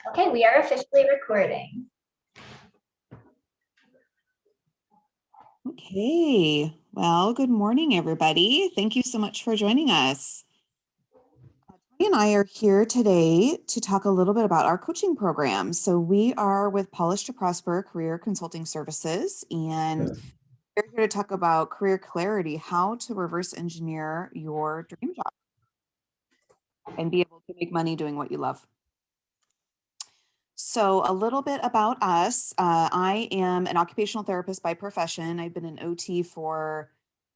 Okay, we are officially recording. Okay, well, good morning, everybody. Thank you so much for joining us. Tony and I are here today to talk a little bit about our coaching program. So we are with Polish to Prosper Career Consulting Services, and we're here to talk about career clarity, how to reverse engineer your dream job and be able to make money doing what you love. So a little bit about us. I am an occupational therapist by profession. I've been an OT for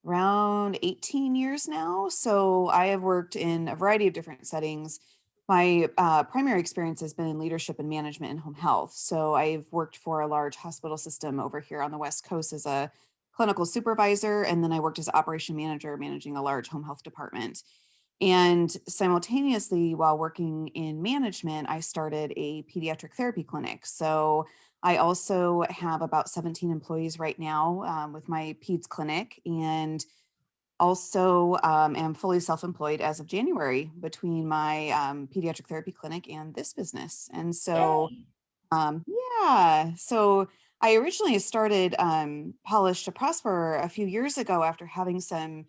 around 18 years now. So I have worked in a variety of different settings. My primary experience has been in leadership and management and home health. So I've worked for a large hospital system over here on the West Coast as a clinical supervisor, and then I worked as operation manager managing a large home health department. And simultaneously, while working in management, I started a pediatric therapy clinic. So I also have about 17 employees right now with my peds clinic, and also am fully self-employed as of January between my pediatric therapy clinic and this business. And so, Yay. yeah, so I originally started Polish to Prosper a few years ago after having some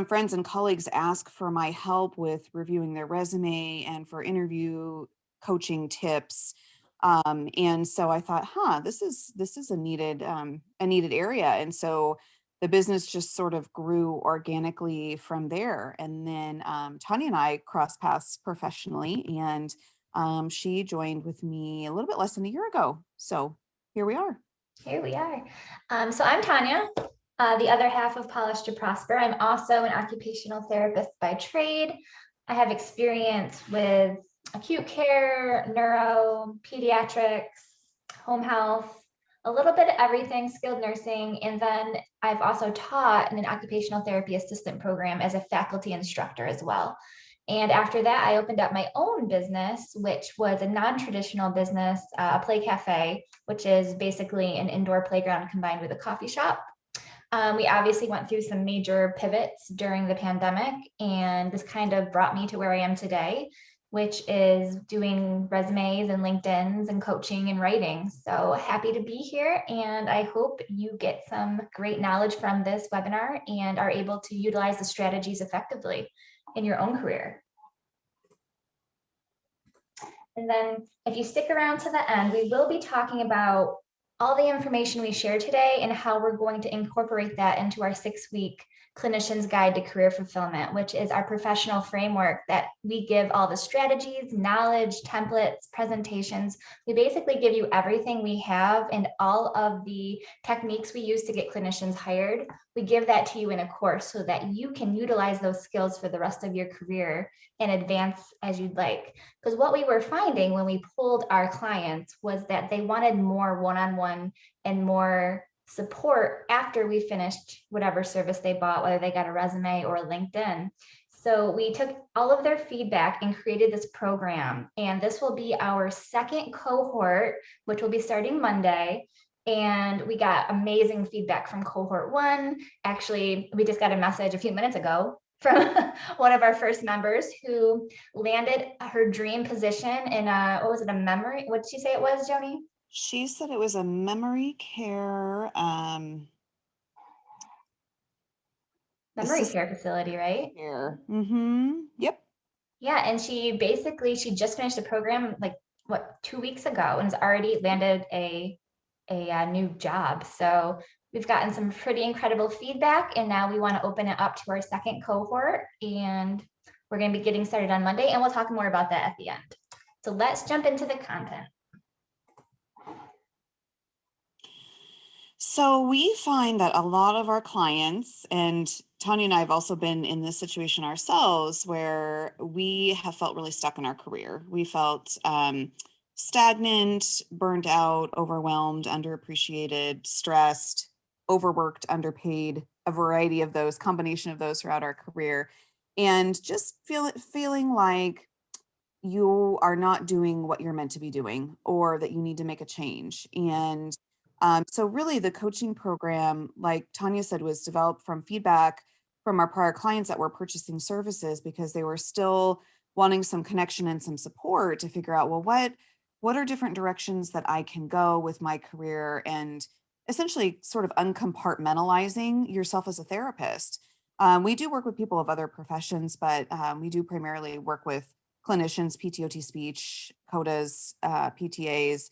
friends and colleagues ask for my help with reviewing their resume and for interview coaching tips. And so I thought, this is a needed area. And so the business just sort of grew organically from there. And then Tanya and I crossed paths professionally, and she joined with me a little bit less than a year ago. So here we are. Here we are. So I'm Tanya, the other half of Polish to Prosper. I'm also an occupational therapist by trade. I have experience with acute care, neuro, pediatrics, home health, a little bit of everything, skilled nursing. And then I've also taught in an occupational therapy assistant program as a faculty instructor as well. And after that, I opened up my own business, which was a non-traditional business, a play cafe, which is basically an indoor playground combined with a coffee shop. We obviously went through some major pivots during the pandemic, and this kind of brought me to where I am today, which is doing resumes and LinkedIn's and coaching and writing. So happy to be here, and I hope you get some great knowledge from this webinar and are able to utilize the strategies effectively in your own career. And then if you stick around to the end, we will be talking about all the information we share today and how we're going to incorporate that into our 6-week Clinician's Guide to Career Fulfillment, which is our professional framework that we give all the strategies, knowledge, templates, presentations. We basically give you everything we have and all of the techniques we use to get clinicians hired. We give that to you in a course so that you can utilize those skills for the rest of your career and advance as you'd like. Because what we were finding when we pulled our clients was that they wanted more one-on-one and more support after we finished whatever service they bought, whether they got a resume or a LinkedIn. So we took all of their feedback and created this program. And this will be our second cohort, which will be starting Monday. And we got amazing feedback from cohort 1. Actually, we just got a message a few minutes ago from one of our first members who landed her dream position in a, what was it, a memory? What did she say it was, Joni? She said it was a memory care Memory assistant care facility, right? care. Mm-hmm. Yep. Yeah, and she just finished the program like what 2 weeks ago and has already landed a new job. So we've gotten some pretty incredible feedback, and now we want to open it up to our second cohort, and we're going to be getting started on Monday, and we'll talk more about that at the end. So let's jump into the content. So we find that a lot of our clients, and Tanya and I have also been in this situation ourselves, where we have felt really stuck in our career. We felt stagnant, burnt out, overwhelmed, underappreciated, stressed, overworked, underpaid, a variety of those, combination of those throughout our career. And just feeling like you are not doing what you're meant to be doing, or that you need to make a change. And so really the coaching program, like Tanya said, was developed from feedback from our prior clients that were purchasing services, because they were still wanting some connection and some support to figure out, well, what are different directions that I can go with my career, and essentially sort of uncompartmentalizing yourself as a therapist. We do work with people of other professions, but we do primarily work with clinicians, PTOT speech, CODAs, PTAs,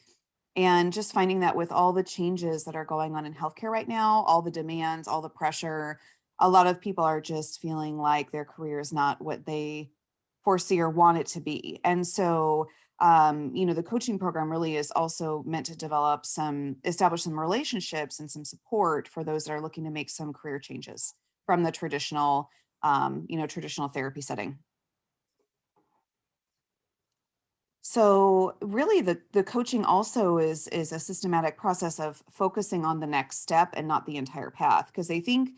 and just finding that with all the changes that are going on in healthcare right now, all the demands, all the pressure, a lot of people are just feeling like their career is not what they foresee or want it to be. And so, the coaching program really is also meant to establish some relationships and some support for those that are looking to make some career changes from the traditional therapy setting. So really the coaching also is a systematic process of focusing on the next step and not the entire path. Because I think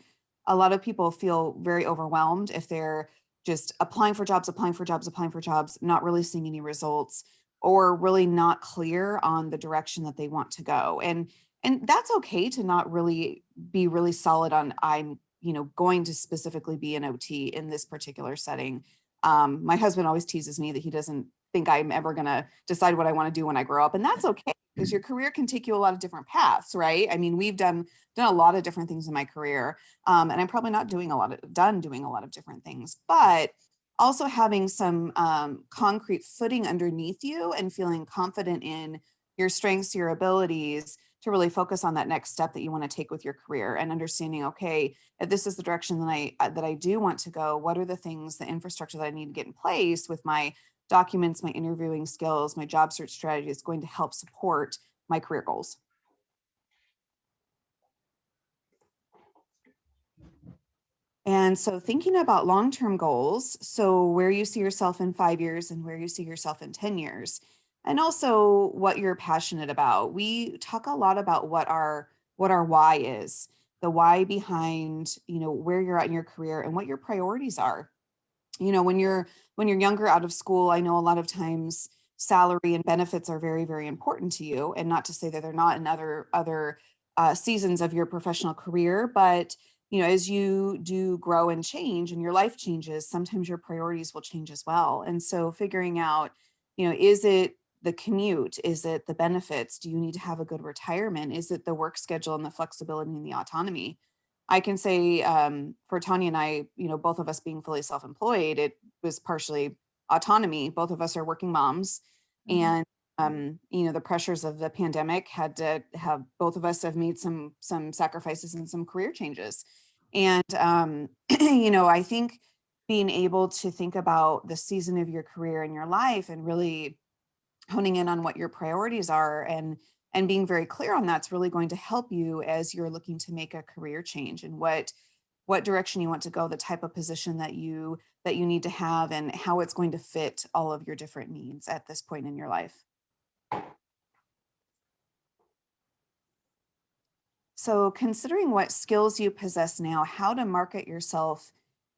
a lot of people feel very overwhelmed if they're just applying for jobs, applying for jobs, applying for jobs, not really seeing any results, or really not clear on the direction that they want to go. And that's okay to not really be really solid on I'm, going to specifically be an OT in this particular setting. My husband always teases me that he doesn't think I'm ever going to decide what I want to do when I grow up. And that's okay, because your career can take you a lot of different paths, right? I mean, we've done a lot of different things in my career. And I'm probably not done doing a lot of different things, but also having some concrete footing underneath you and feeling confident in your strengths, your abilities to really focus on that next step that you want to take with your career, and understanding, okay, if this is the direction that I do want to go, what are the things, the infrastructure that I need to get in place with my documents, my interviewing skills, my job search strategy is going to help support my career goals. And so thinking about long-term goals, so where you see yourself in 5 years and where you see yourself in 10 years, and also what you're passionate about. We talk a lot about what our why is, the why behind, where you're at in your career and what your priorities are. When you're younger out of school, I know a lot of times salary and benefits are very, very important to you, and not to say that they're not in other seasons of your professional career, but as you do grow and change and your life changes, sometimes your priorities will change as well. And so figuring out, is it the commute? Is it the benefits? Do you need to have a good retirement? Is it the work schedule and the flexibility and the autonomy? I can say, for Tanya and I, both of us being fully self-employed, it was partially autonomy. Both of us are working moms, and the pressures of the pandemic had to have both of us have made some sacrifices and some career changes. And I think being able to think about the season of your career and your life and really honing in on what your priorities are, and being very clear on that's really going to help you as you're looking to make a career change, and what direction you want to go, the type of position that you need to have, and how it's going to fit all of your different needs at this point in your life. So considering what skills you possess now, how to market yourself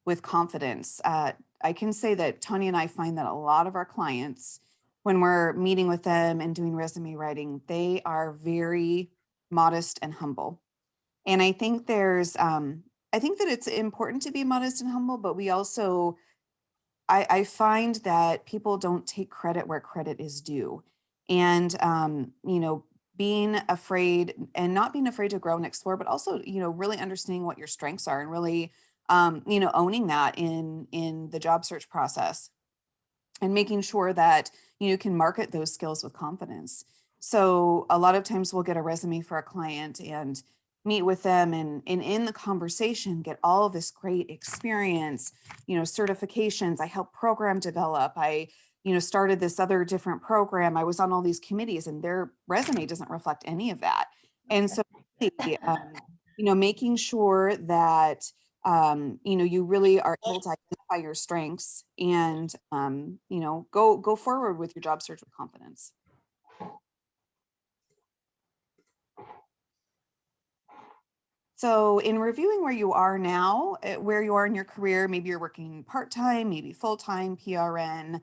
with confidence. I can say that Tony and I find that a lot of our clients, when we're meeting with them and doing resume writing, they are very modest and humble. And I think that it's important to be modest and humble, but we also, I find that people don't take credit where credit is due. And, being afraid and not being afraid to grow and explore, but also, really understanding what your strengths are, and really, owning that in the job search process, and making sure that you can market those skills with confidence. So a lot of times we'll get a resume for a client and meet with them, and in the conversation get all of this great experience, certifications. I help program develop. I started this other different program. I was on all these committees, and their resume doesn't reflect any of that. And so, making sure that you really are able to identify your strengths, and go forward with your job search with confidence. So in reviewing where you are now, where you are in your career, maybe you're working part-time, maybe full-time, PRN,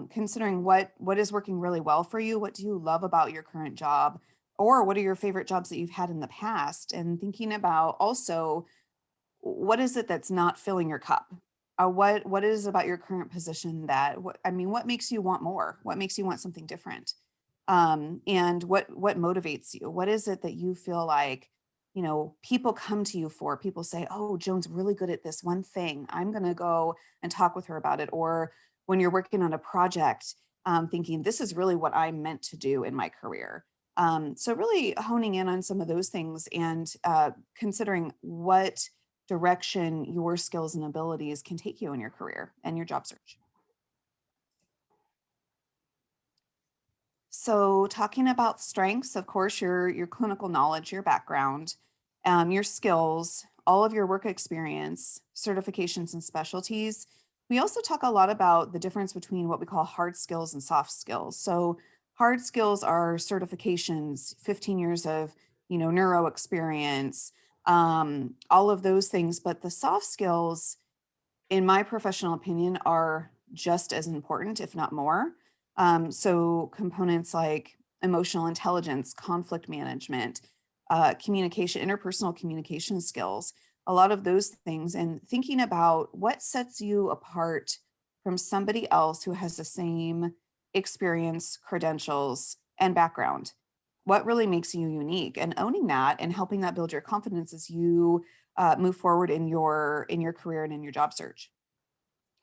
considering what is working really well for you, what do you love about your current job, or what are your favorite jobs that you've had in the past, and thinking about also what is it that's not filling your cup? What is about your current position that what makes you want more? What makes you want something different? And what motivates you? What is it that you feel like, people come to you for? People say, oh, Joan's really good at this one thing. I'm going to go and talk with her about it. Or when you're working on a project, thinking this is really what I'm meant to do in my career. So really honing in on some of those things and considering what direction your skills and abilities can take you in your career and your job search. So talking about strengths, of course, your clinical knowledge, your background, your skills, all of your work experience, certifications and specialties. We also talk a lot about the difference between what we call hard skills and soft skills. So hard skills are certifications, 15 years of, neuro experience, all of those things. But the soft skills, in my professional opinion, are just as important, if not more. So components like emotional intelligence, conflict management, communication, interpersonal communication skills, a lot of those things, and thinking about what sets you apart from somebody else who has the same experience, credentials, and background. What really makes you unique, and owning that and helping that build your confidence as you move forward in your career and in your job search.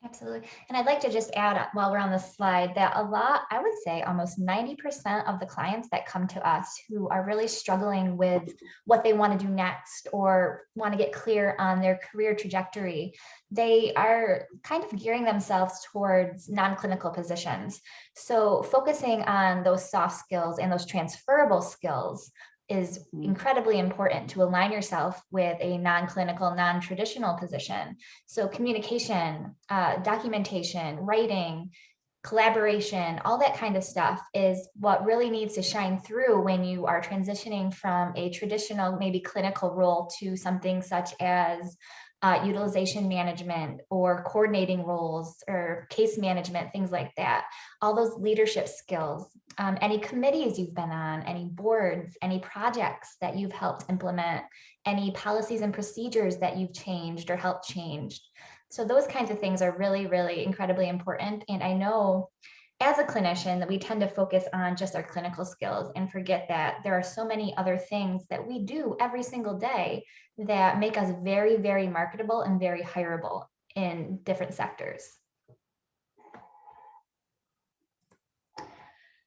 Absolutely. And I'd like to just add while we're on the slide that a lot, I would say almost 90% of the clients that come to us who are really struggling with what they want to do next or want to get clear on their career trajectory, they are kind of gearing themselves towards non-clinical positions. So focusing on those soft skills and those transferable skills is incredibly important to align yourself with a non-clinical, non-traditional position. So communication, documentation, writing, collaboration, all that kind of stuff is what really needs to shine through when you are transitioning from a traditional, maybe clinical role to something such as utilization management or coordinating roles or case management, things like that. All those leadership skills, any committees you've been on, any boards, any projects that you've helped implement, any policies and procedures that you've changed or helped change. So those kinds of things are really, really incredibly important. And I know as a clinician that we tend to focus on just our clinical skills and forget that there are so many other things that we do every single day that make us very, very marketable and very hireable in different sectors.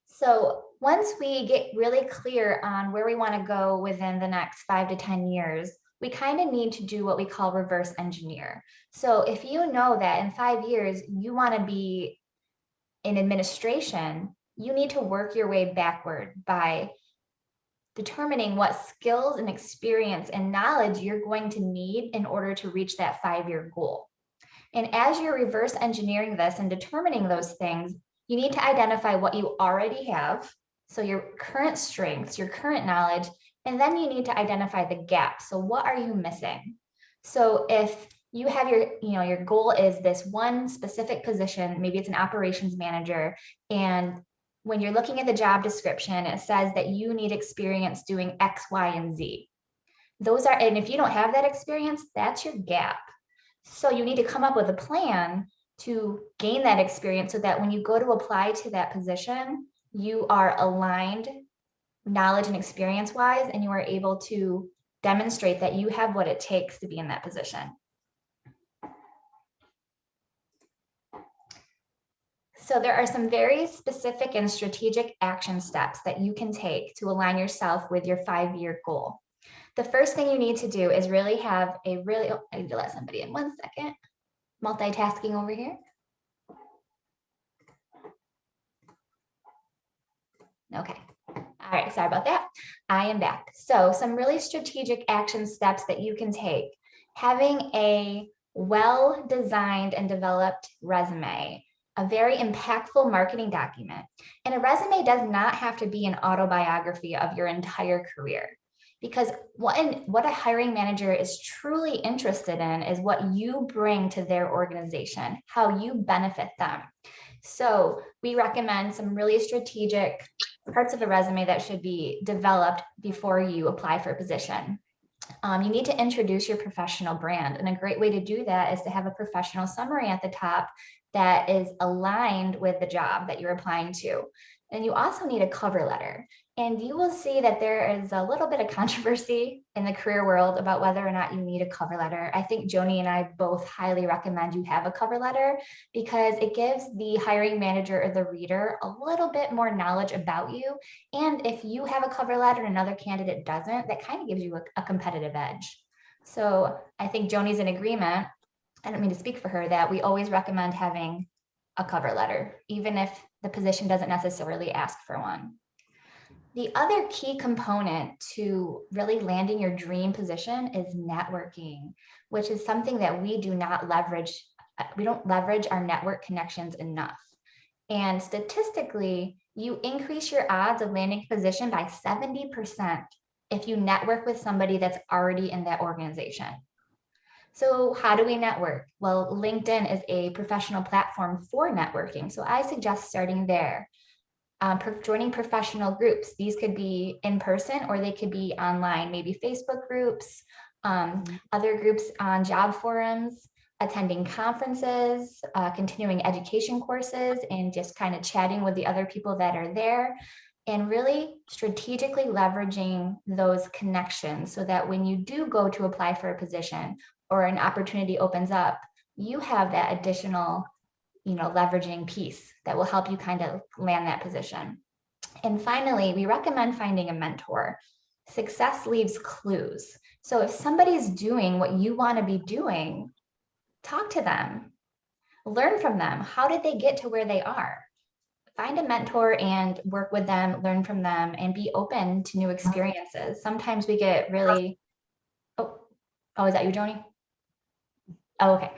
So once we get really clear on where we want to go within the next 5 to 10 years, we kind of need to do what we call reverse engineer. So if you know that in 5 years, you want to be in administration, you need to work your way backward by determining what skills and experience and knowledge you're going to need in order to reach that 5-year goal. And as you're reverse engineering this and determining those things, you need to identify what you already have. So your current strengths, your current knowledge, and then you need to identify the gaps. So what are you missing? So if you have your goal is this one specific position, maybe it's an operations manager, and when you're looking at the job description, it says that you need experience doing X, Y, and Z. And if you don't have that experience, that's your gap. So you need to come up with a plan to gain that experience so that when you go to apply to that position, you are aligned knowledge and experience wise, and you are able to demonstrate that you have what it takes to be in that position. So there are some very specific and strategic action steps that you can take to align yourself with your 5-year goal. The first thing you need to do is really have I need to let somebody in 1 second. Multitasking over here. Okay. All right, sorry about that. I am back. So some really strategic action steps that you can take. Having a well-designed and developed resume, a very impactful marketing document. And a resume does not have to be an autobiography of your entire career, because what a hiring manager is truly interested in is what you bring to their organization, how you benefit them. So we recommend some really strategic parts of a resume that should be developed before you apply for a position. You need to introduce your professional brand. And a great way to do that is to have a professional summary at the top that is aligned with the job that you're applying to. And you also need a cover letter. And you will see that there is a little bit of controversy in the career world about whether or not you need a cover letter. I think Joni and I both highly recommend you have a cover letter because it gives the hiring manager or the reader a little bit more knowledge about you. And if you have a cover letter and another candidate doesn't, that kind of gives you a competitive edge. So I think Joni's in agreement. I don't mean to speak for her, that we always recommend having a cover letter, even if the position doesn't necessarily ask for one. The other key component to really landing your dream position is networking, which is something that we do not leverage. We don't leverage our network connections enough. And statistically, you increase your odds of landing a position by 70% if you network with somebody that's already in that organization. So how do we network? Well, LinkedIn is a professional platform for networking. So I suggest starting there. Joining professional groups. These could be in person or they could be online, maybe Facebook groups, other groups on job forums, attending conferences, continuing education courses, and just kind of chatting with the other people that are there, and really strategically leveraging those connections so that when you do go to apply for a position or an opportunity opens up, you have that additional leveraging piece that will help you kind of land that position. And finally, we recommend finding a mentor. Success leaves clues. So if somebody's doing what you want to be doing, talk to them, learn from them. How did they get to where they are? Find a mentor and work with them, learn from them, and be open to new experiences. Sometimes we get really, oh, is that you, Joni? Oh, okay.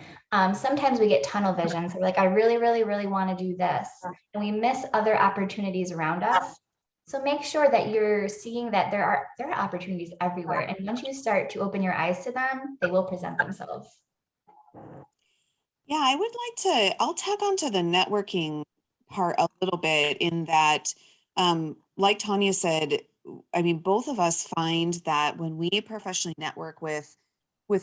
Sometimes we get tunnel vision. So we're like, I really, really, really want to do this. And we miss other opportunities around us. So make sure that you're seeing that there are opportunities everywhere. And once you start to open your eyes to them, they will present themselves. Yeah, I would like to, I'll tag on to the networking part a little bit in that, like Tanya said, I mean, both of us find that when we professionally network with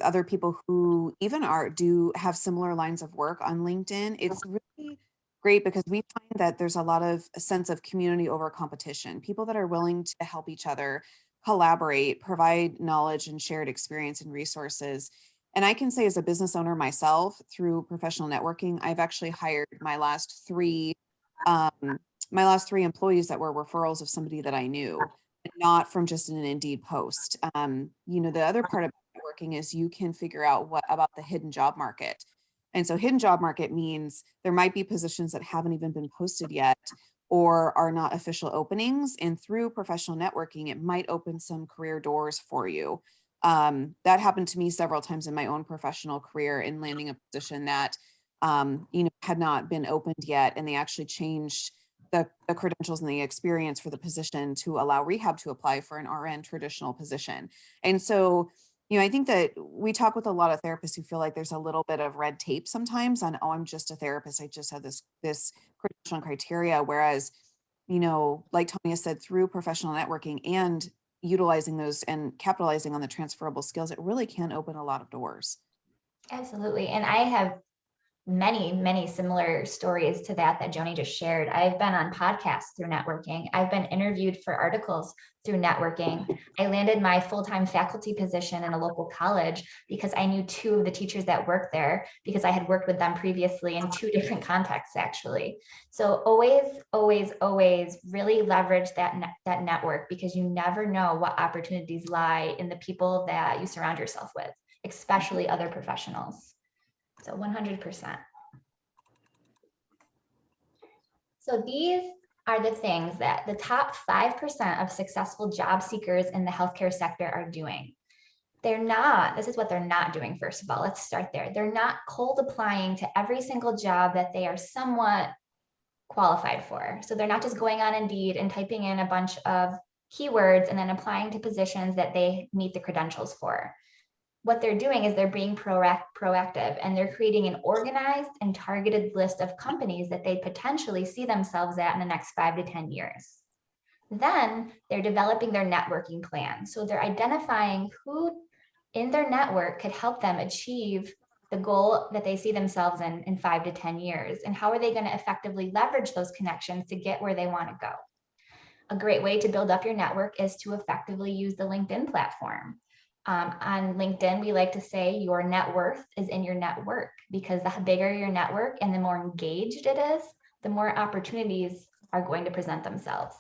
other people who even do have similar lines of work on LinkedIn, it's really great because we find that there's a lot of a sense of community over competition, people that are willing to help each other, collaborate, provide knowledge and shared experience and resources. And I can say as a business owner myself, through professional networking, I've actually hired um, my last three employees that were referrals of somebody that I knew, not from just an Indeed post. The other part of networking is you can figure out what about the hidden job market. And so hidden job market means there might be positions that haven't even been posted yet or are not official openings. And through professional networking, it might open some career doors for you. That happened to me several times in my own professional career in landing a position that had not been opened yet, and they actually changed the credentials and the experience for the position to allow rehab to apply for an RN traditional position. And so, I think that we talk with a lot of therapists who feel like there's a little bit of red tape sometimes on, oh, I'm just a therapist, I just have this credential and criteria. Whereas, like Tanya said, through professional networking and utilizing those and capitalizing on the transferable skills, it really can open a lot of doors. Absolutely. And I have many, many similar stories to that Joni just shared. I've been on podcasts through networking. I've been interviewed for articles through networking. I landed my full-time faculty position in a local college because I knew two of the teachers that worked there because I had worked with them previously in two different contexts, actually. So always, always, always really leverage that network, because you never know what opportunities lie in the people that you surround yourself with, especially other professionals. So 100%. So these are the things that the top 5% of successful job seekers in the healthcare sector are doing. This is what they're not doing, first of all. Let's start there. They're not cold applying to every single job that they are somewhat qualified for. So they're not just going on Indeed and typing in a bunch of keywords and then applying to positions that they meet the credentials for. What they're doing is they're being proactive, and they're creating an organized and targeted list of companies that they potentially see themselves at in the next 5 to 10 years. Then they're developing their networking plan. So they're identifying who in their network could help them achieve the goal that they see themselves in 5 to 10 years, and how are they going to effectively leverage those connections to get where they want to go. A great way to build up your network is to effectively use the LinkedIn platform. On LinkedIn, we like to say your net worth is in your network, because the bigger your network and the more engaged it is, the more opportunities are going to present themselves.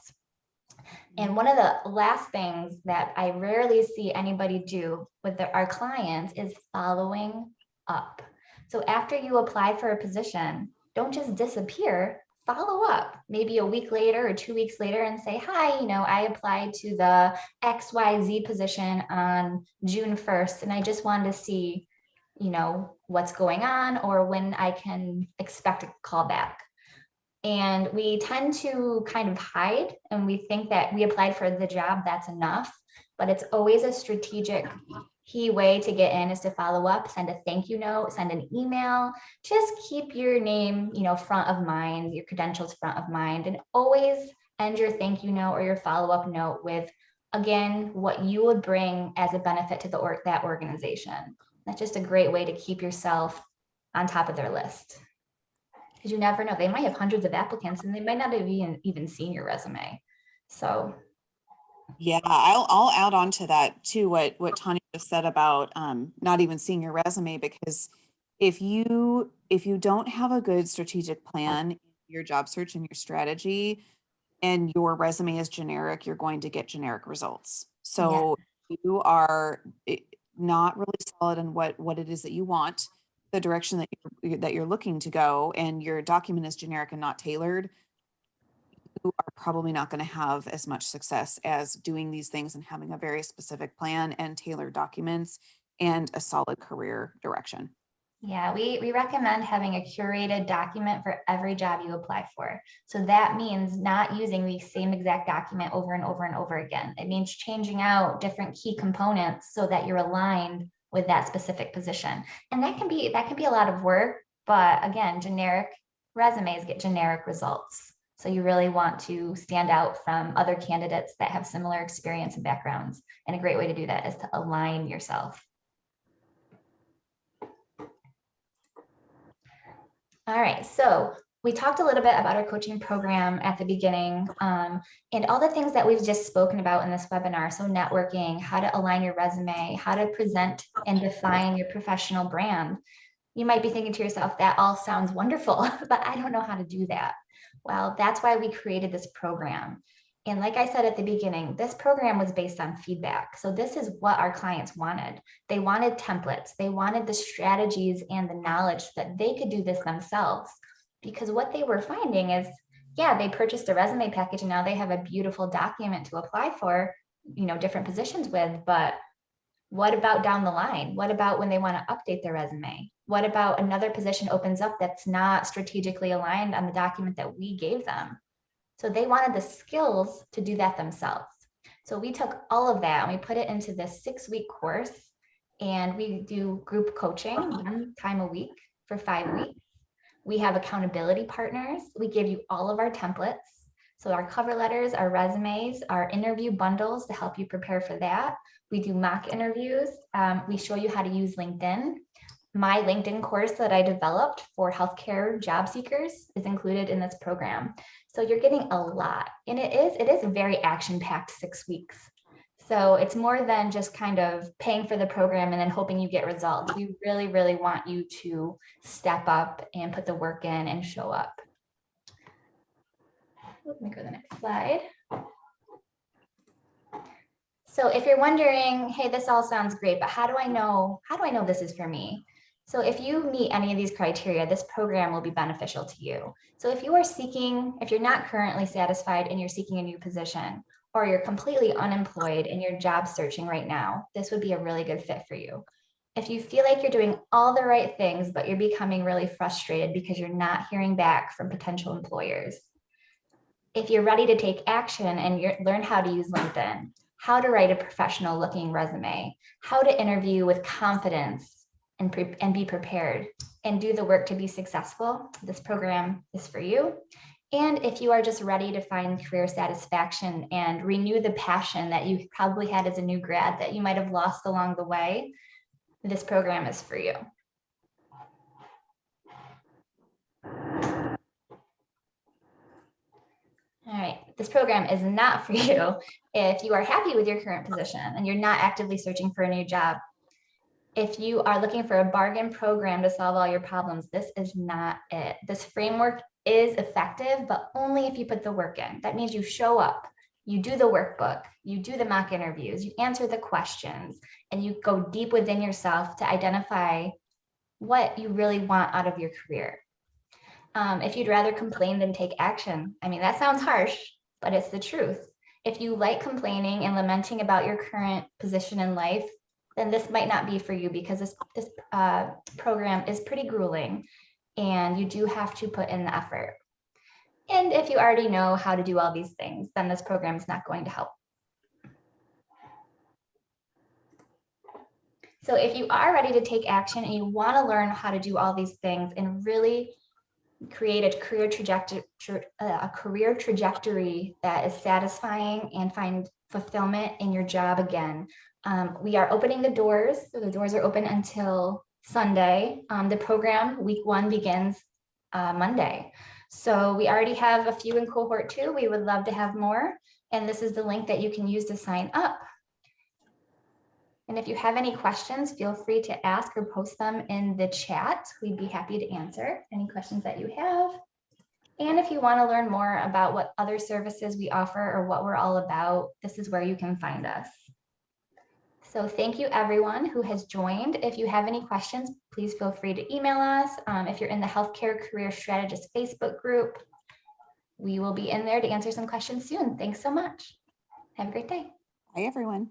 And one of the last things that I rarely see anybody do with our clients is following up. So after you apply for a position, don't just disappear, follow up maybe a week later or 2 weeks later and say, hi, I applied to the XYZ position on June 1st, and I just wanted to see, what's going on or when I can expect a call back. And we tend to kind of hide, and we think that we applied for the job, that's enough, but it's always a strategic key way to get in is to follow up, send a thank you note, send an email, just keep your name, front of mind, your credentials front of mind, and always end your thank you note or your follow-up note with, again, what you would bring as a benefit to that organization. That's just a great way to keep yourself on top of their list. Because you never know, they might have hundreds of applicants and they might not have even seen your resume. So Yeah, I'll add on to that too, what Tanya just said about not even seeing your resume, because if you don't have a good strategic plan in your job search and your strategy, and your resume is generic, you're going to get generic results. So you are not really solid in what it is that you want, the direction that you're looking to go, and your document is generic and not tailored, you are probably not going to have as much success as doing these things and having a very specific plan and tailored documents and a solid career direction. Yeah, we recommend having a curated document for every job you apply for. So that means not using the same exact document over and over and over again. It means changing out different key components so that you're aligned with that specific position. And that can be a lot of work, but again, generic resumes get generic results. So you really want to stand out from other candidates that have similar experience and backgrounds. And a great way to do that is to align yourself. All right, so we talked a little bit about our coaching program at the beginning, and all the things that we've just spoken about in this webinar. So networking, how to align your resume, how to present and define your professional brand. You might be thinking to yourself, that all sounds wonderful, but I don't know how to do that. Well, that's why we created this program. And like I said at the beginning, this program was based on feedback. So this is what our clients wanted. They wanted templates. They wanted the strategies and the knowledge that they could do this themselves. Because what they were finding is, yeah, they purchased a resume package and now they have a beautiful document to apply for, different positions with. But what about down the line? What about when they want to update their resume? What about another position opens up that's not strategically aligned on the document that we gave them? So they wanted the skills to do that themselves. So we took all of that and we put it into this 6-week course, and we do group coaching 1 time a week for 5 weeks. We have accountability partners. We give you all of our templates. So our cover letters, our resumes, our interview bundles to help you prepare for that. We do mock interviews. We show you how to use LinkedIn. My LinkedIn course that I developed for healthcare job seekers is included in this program. So you're getting a lot, and it is a very action-packed 6 weeks. So it's more than just kind of paying for the program and then hoping you get results. We really, really want you to step up and put the work in and show up. Let me go to the next slide. So if you're wondering, hey, this all sounds great, but how do I know this is for me? So if you meet any of these criteria, this program will be beneficial to you. So if you're not currently satisfied and you're seeking a new position, or you're completely unemployed and you're job searching right now, this would be a really good fit for you. If you feel like you're doing all the right things, but you're becoming really frustrated because you're not hearing back from potential employers. If you're ready to take action and learn how to use LinkedIn, how to write a professional looking resume, how to interview with confidence and be prepared and do the work to be successful, this program is for you. And if you are just ready to find career satisfaction and renew the passion that you probably had as a new grad that you might have lost along the way, this program is for you. All right, this program is not for you if you are happy with your current position and you're not actively searching for a new job. If you are looking for a bargain program to solve all your problems, this is not it. This framework is effective, but only if you put the work in. That means you show up, you do the workbook, you do the mock interviews, you answer the questions, and you go deep within yourself to identify what you really want out of your career. If you'd rather complain than take action, I mean, that sounds harsh, but it's the truth. If you like complaining and lamenting about your current position in life, then this might not be for you because this program is pretty grueling and you do have to put in the effort. And if you already know how to do all these things, then this program is not going to help. So if you are ready to take action and you want to learn how to do all these things and really create a career trajectory that is satisfying and find fulfillment in your job again, we are opening the doors. So the doors are open until Sunday. The program week 1 begins Monday. So we already have a few in cohort 2. We would love to have more. And this is the link that you can use to sign up. And if you have any questions, feel free to ask or post them in the chat. We'd be happy to answer any questions that you have. And if you want to learn more about what other services we offer or what we're all about, this is where you can find us. So thank you everyone who has joined. If you have any questions, please feel free to email us. If you're in the Healthcare Career Strategist Facebook group, we will be in there to answer some questions soon. Thanks so much. Have a great day. Hi, everyone.